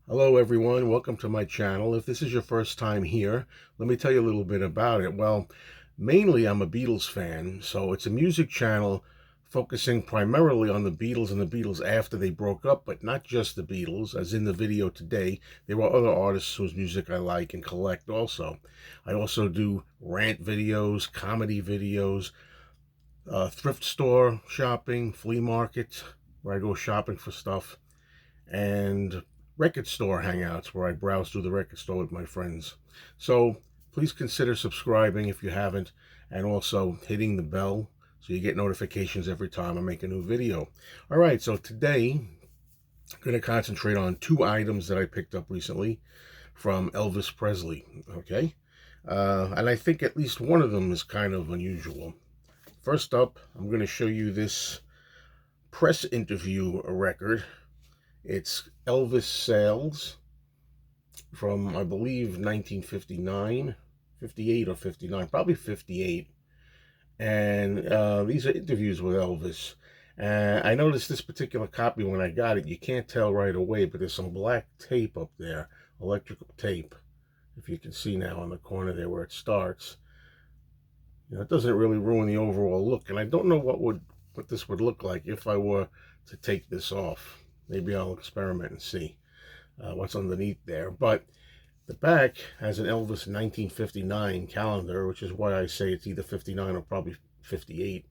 Hello everyone, welcome to my channel. If this is your first time here, let me tell you a little bit about it. Well, mainly I'm a Beatles fan, so it's a music channel focusing primarily on the Beatles and the Beatles after they broke up, but not just the Beatles. As in the video today, there are other artists whose music I like and collect also. I also do rant videos, comedy videos, thrift store shopping, flea market, where I go shopping for stuff, and record store hangouts where I browse through the record store with my friends. So please consider subscribing if you haven't, and also hitting the bell so you get notifications every time I make a new video. All right, so today I'm going to concentrate on two items that I picked up recently from Elvis Presley, okay? And I think at least one of them is kind of unusual. First up, I'm going to show you this press interview record. It's Elvis Sales from, I believe, 1959, 58 or 59, probably 58. And these are interviews with Elvis. I noticed this particular copy when I got it. You can't tell right away, but there's some black tape up there, electrical tape, if you can see now on the corner there where it starts. You know, it doesn't really ruin the overall look, and I don't know what this would look like if I were to take this off. Maybe I'll experiment and see what's underneath there. But the back has an Elvis 1959 calendar, which is why I say it's either 59 or probably 58.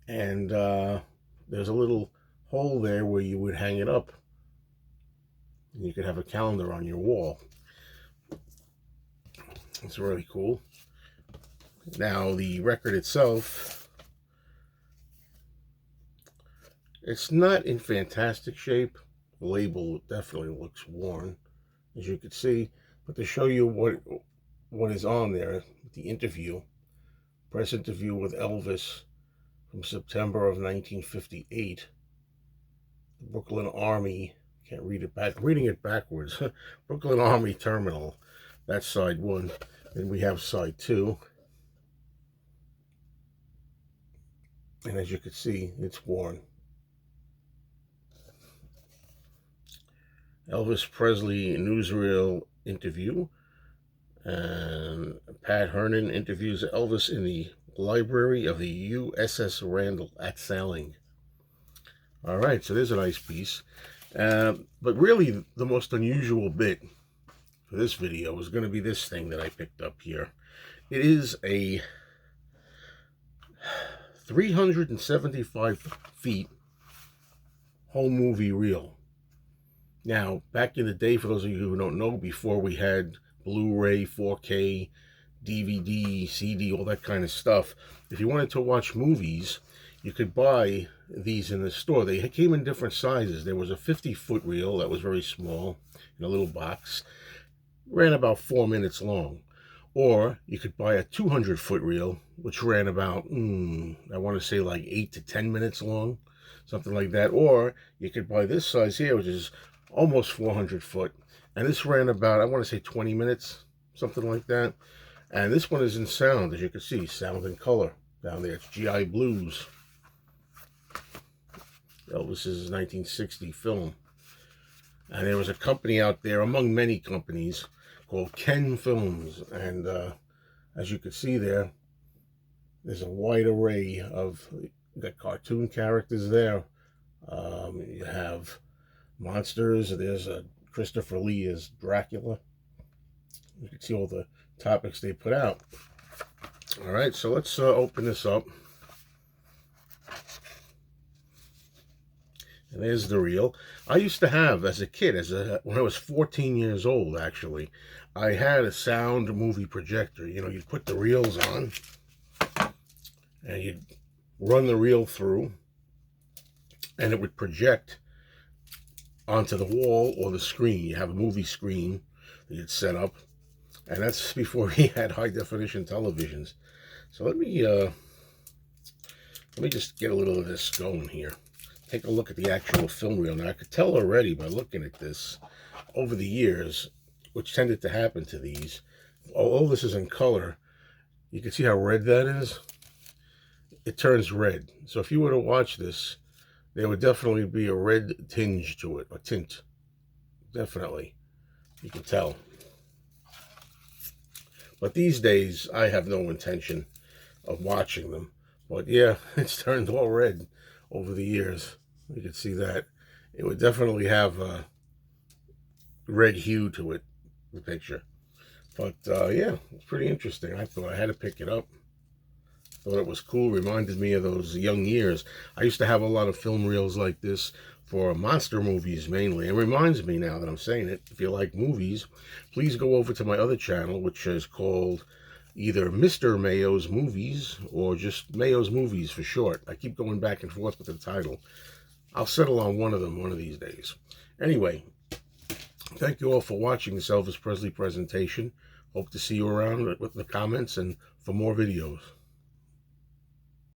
And there's a little hole there where you would hang it up. And you could have a calendar on your wall. It's really cool. Now, the record itself, it's not in fantastic shape. The label definitely looks worn, as you can see. But to show you what is on there, the interview, press interview with Elvis from September of 1958. The Brooklyn Army, can't read it back, I'm reading it backwards. Brooklyn Army Terminal, that's side one. Then we have side two. And as you can see, it's worn. Elvis Presley newsreel interview. And Pat Hernan interviews Elvis in the library of the USS Randall at sailing. All right, so there's a nice piece. But really, the most unusual bit for this video is going to be this thing that I picked up here. It is a 375 feet home movie reel. Now, back in the day, for those of you who don't know, before we had Blu-ray, 4K, DVD, CD, all that kind of stuff, if you wanted to watch movies, you could buy these in the store. They came in different sizes. There was a 50-foot reel that was very small in a little box, ran about 4 minutes long. Or you could buy a 200-foot reel, which ran about, I want to say like 8 to 10 minutes long, something like that. Or you could buy this size here, which is almost 400 foot. And this ran about, I want to say 20 minutes, something like that. And this one is in sound, as you can see, sound and color down there. It's GI Blues. Elvis's 1960 film. And there was a company out there, among many companies, called Ken Films. And as you can see there, there's a wide array of the cartoon characters there. You have monsters. There's a Christopher Lee as Dracula. You can see all the topics they put out. All right, so let's open this up. And there's the reel. I used to have, as a kid, when I was 14 years old, actually, I had a sound movie projector. You know, you'd put the reels on, and you'd run the reel through, and it would project onto the wall or the screen. You have a movie screen that you'd set up, and that's before he had high-definition televisions. So let me just get a little of this going here. Take a look at the actual film reel. Now, I could tell already by looking at this over the years, which tended to happen to these. Although this is in color, you can see how red that is. It turns red. So if you were to watch this, there would definitely be a red tinge to it, a tint definitely. You can tell. But these days, I have no intention of watching them. But yeah, it's turned all red over the years. You can see that. It would definitely have a red hue to it, the picture. But yeah, it's pretty interesting. I thought I had to pick it up. Thought it was cool. Reminded me of those young years. I used to have a lot of film reels like this for monster movies mainly. It reminds me now that I'm saying it. If you like movies, please go over to my other channel, which is called either Mr. Mayo's Movies or just Mayo's Movies for short. I keep going back and forth with the title. I'll settle on one of them one of these days. Anyway, thank you all for watching this Elvis Presley presentation. Hope to see you around with the comments and for more videos.